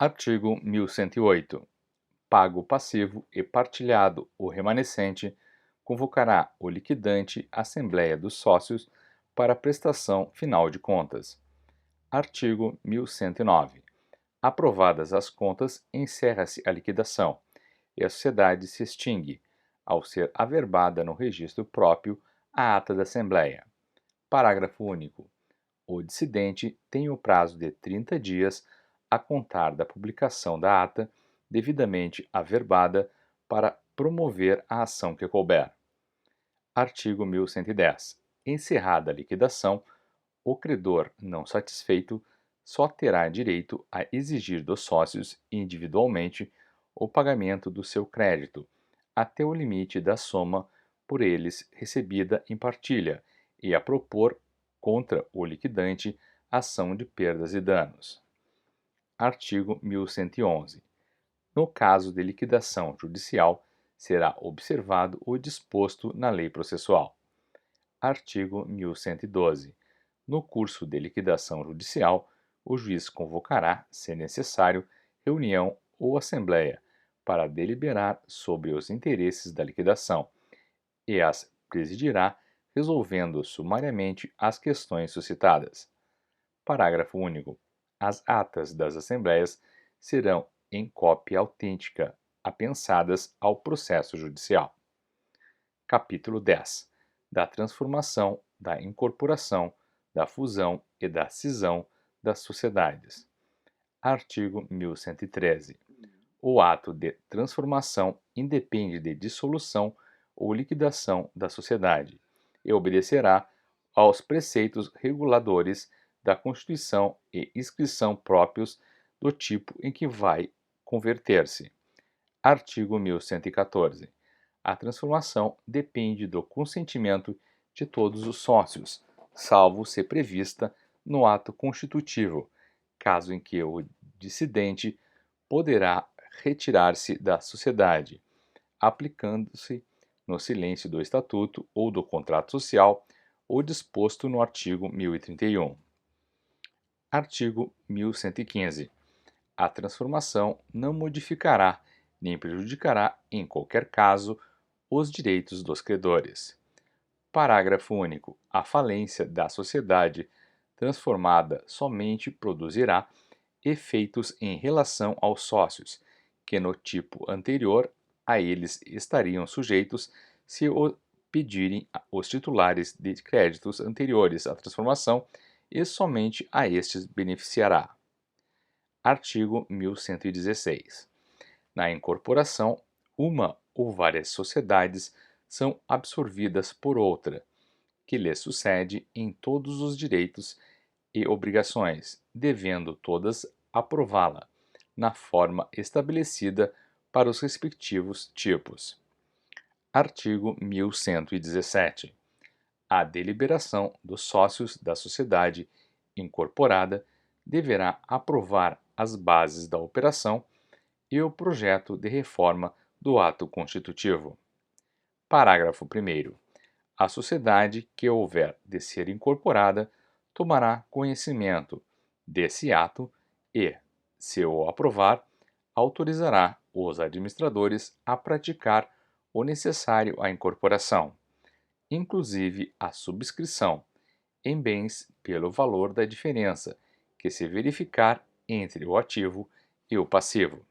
Artigo 1108. Pago passivo e partilhado o remanescente, convocará o liquidante Assembleia dos Sócios para prestação final de contas. Artigo 1109. Aprovadas as contas, encerra-se a liquidação e a sociedade se extingue, ao ser averbada no registro próprio a ata da Assembleia. Parágrafo único. O dissidente tem o prazo de 30 dias a contar da publicação da ata devidamente averbada para promover a ação que couber. Artigo 1110. Encerrada a liquidação, o credor não satisfeito só terá direito a exigir dos sócios individualmente o pagamento do seu crédito, até o limite da soma por eles recebida em partilha, e a propor contra o liquidante ação de perdas e danos. Artigo 1111. No caso de liquidação judicial, será observado o disposto na lei processual. Artigo 1112. No curso de liquidação judicial, o juiz convocará, se necessário, reunião ou assembleia para deliberar sobre os interesses da liquidação e as presidirá, resolvendo sumariamente as questões suscitadas. Parágrafo único. As atas das assembleias serão em cópia autêntica, apensadas ao processo judicial. Capítulo 10. Da transformação, da incorporação, da fusão e da cisão das sociedades. Artigo 1113. O ato de transformação independe de dissolução ou liquidação da sociedade e obedecerá aos preceitos reguladores da Constituição e inscrição próprios do tipo em que vai converter-se. Artigo 1114. A transformação depende do consentimento de todos os sócios, salvo ser prevista no ato constitutivo, caso em que o dissidente poderá retirar-se da sociedade, aplicando-se no silêncio do estatuto ou do contrato social o disposto no artigo 1031. Artigo 1115. A transformação não modificará nem prejudicará, em qualquer caso, os direitos dos credores. Parágrafo único. A falência da sociedade transformada somente produzirá efeitos em relação aos sócios, que no tipo anterior a eles estariam sujeitos se o pedirem os titulares de créditos anteriores à transformação, e somente a estes beneficiará. Artigo 1116. Na incorporação, uma ou várias sociedades são absorvidas por outra, que lhes sucede em todos os direitos e obrigações, devendo todas aprová-la, na forma estabelecida para os respectivos tipos. Artigo 1117. A deliberação dos sócios da sociedade incorporada deverá aprovar as bases da operação e o projeto de reforma do ato constitutivo. Parágrafo 1º. A sociedade que houver de ser incorporada tomará conhecimento desse ato e, se o aprovar, autorizará os administradores a praticar o necessário à incorporação, inclusive a subscrição, em bens pelo valor da diferença que se verificar entre o ativo e o passivo.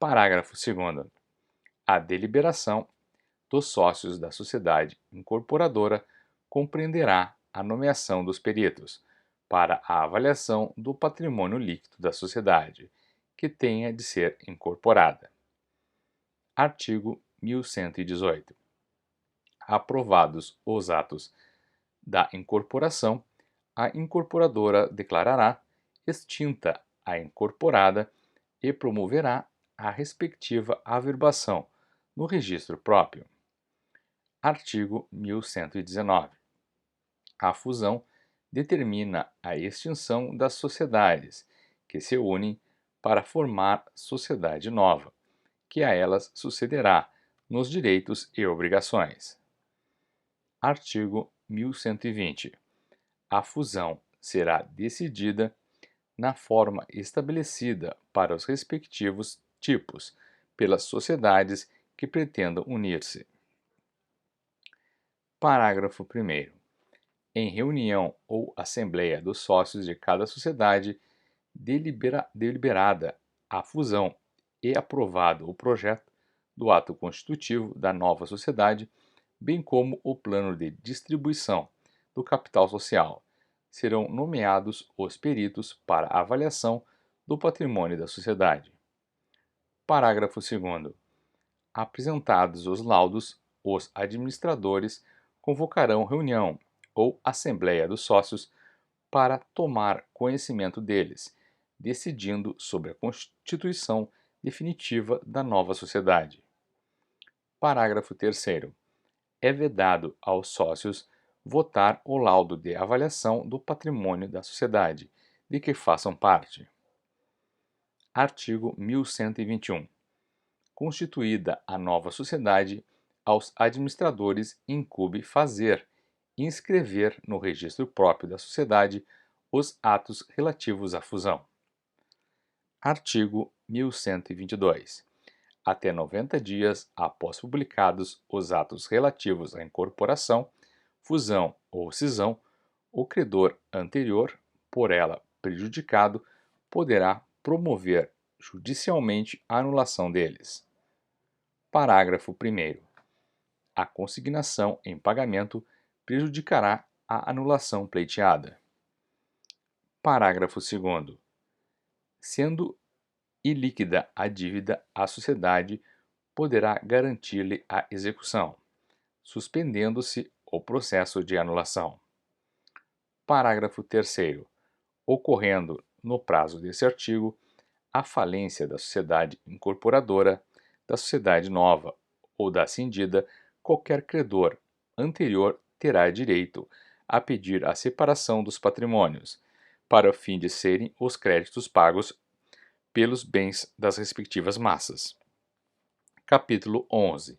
Parágrafo 2º. A deliberação dos sócios da sociedade incorporadora compreenderá a nomeação dos peritos para a avaliação do patrimônio líquido da sociedade, que tenha de ser incorporada. Artigo 1118. Aprovados os atos da incorporação, a incorporadora declarará extinta a incorporada e promoverá a respectiva averbação no registro próprio. Artigo 1119. A fusão determina a extinção das sociedades que se unem para formar sociedade nova, que a elas sucederá nos direitos e obrigações. Artigo 1120. A fusão será decidida na forma estabelecida para os respectivos tipos, pelas sociedades que pretendam unir-se. Parágrafo 1º. Em reunião ou assembleia dos sócios de cada sociedade, deliberada a fusão e aprovado o projeto do ato constitutivo da nova sociedade, bem como o plano de distribuição do capital social, serão nomeados os peritos para avaliação do patrimônio da sociedade. Parágrafo 2º. Apresentados os laudos, os administradores convocarão reunião ou assembleia dos sócios para tomar conhecimento deles, decidindo sobre a constituição definitiva da nova sociedade. Parágrafo 3º. É vedado aos sócios votar o laudo de avaliação do patrimônio da sociedade, de que façam parte. Artigo 1121. Constituída a nova sociedade, aos administradores incumbe fazer e inscrever no registro próprio da sociedade os atos relativos à fusão. Artigo 1122. Até 90 dias após publicados os atos relativos à incorporação, fusão ou cisão, o credor anterior, por ela prejudicado, poderá promover judicialmente a anulação deles. Parágrafo 1º. A consignação em pagamento prejudicará a anulação pleiteada. Parágrafo 2º. Sendo ilíquida a dívida, a sociedade poderá garantir-lhe a execução, suspendendo-se o processo de anulação. Parágrafo 3º. Ocorrendo, no prazo desse artigo, a falência da sociedade incorporadora, da sociedade nova ou da cindida, qualquer credor anterior terá direito a pedir a separação dos patrimônios, para o fim de serem os créditos pagos pelos bens das respectivas massas. Capítulo 11.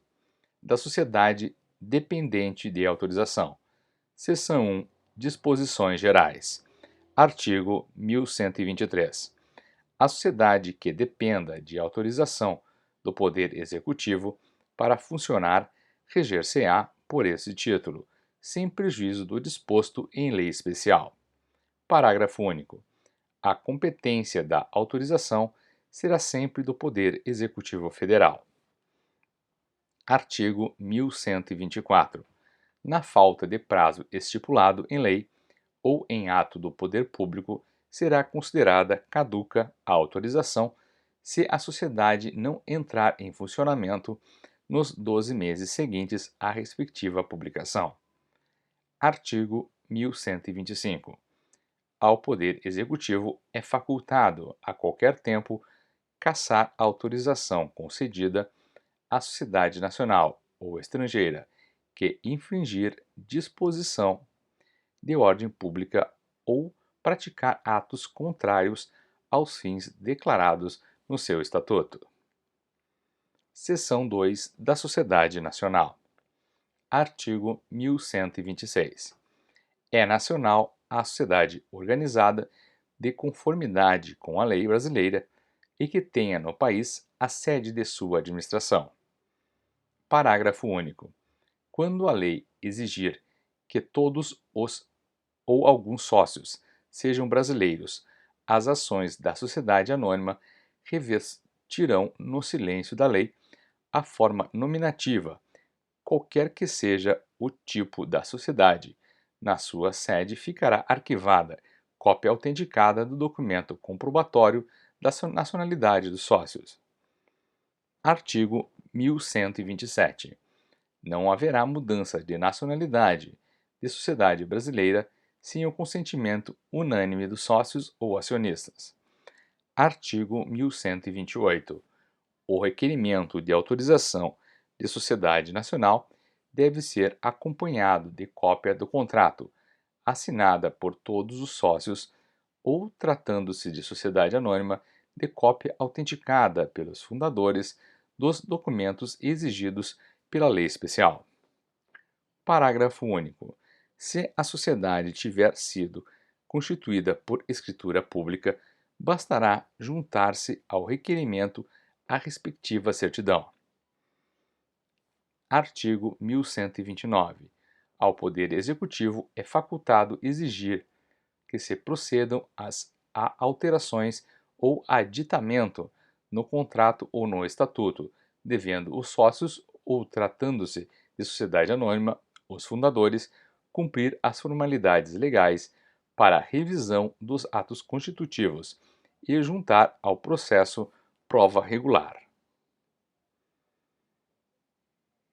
Da sociedade dependente de autorização. Seção 1. Disposições gerais. Artigo 1123. A sociedade que dependa de autorização do Poder Executivo para funcionar reger-se-á por esse título, sem prejuízo do disposto em lei especial. Parágrafo único. A competência da autorização será sempre do Poder Executivo Federal. Artigo 1124. Na falta de prazo estipulado em lei ou em ato do poder público, será considerada caduca a autorização se a sociedade não entrar em funcionamento nos 12 meses seguintes à respectiva publicação. Artigo 1125. Ao Poder Executivo é facultado, a qualquer tempo, cassar a autorização concedida à sociedade nacional ou estrangeira que infringir disposição de ordem pública ou praticar atos contrários aos fins declarados no seu estatuto. Seção 2 da Sociedade Nacional. Artigo 1126. É nacional a sociedade organizada de conformidade com a lei brasileira e que tenha no país a sede de sua administração. Parágrafo único. Quando a lei exigir que todos os ou alguns sócios sejam brasileiros, as ações da sociedade anônima revestirão no silêncio da lei a forma nominativa, qualquer que seja o tipo da sociedade. Na sua sede ficará arquivada cópia autenticada do documento comprobatório da nacionalidade dos sócios. Artigo 1127. Não haverá mudança de nacionalidade de sociedade brasileira sem o consentimento unânime dos sócios ou acionistas. Artigo 1128. O requerimento de autorização de sociedade nacional deve ser acompanhado de cópia do contrato, assinada por todos os sócios, ou, tratando-se de sociedade anônima, de cópia autenticada pelos fundadores dos documentos exigidos pela lei especial. Parágrafo único. Se a sociedade tiver sido constituída por escritura pública, bastará juntar-se ao requerimento a respectiva certidão. Artigo 1129. Ao Poder Executivo é facultado exigir que se procedam a alterações ou aditamento no contrato ou no estatuto, devendo os sócios, ou tratando-se de sociedade anônima, os fundadores, cumprir as formalidades legais para a revisão dos atos constitutivos e juntar ao processo prova regular.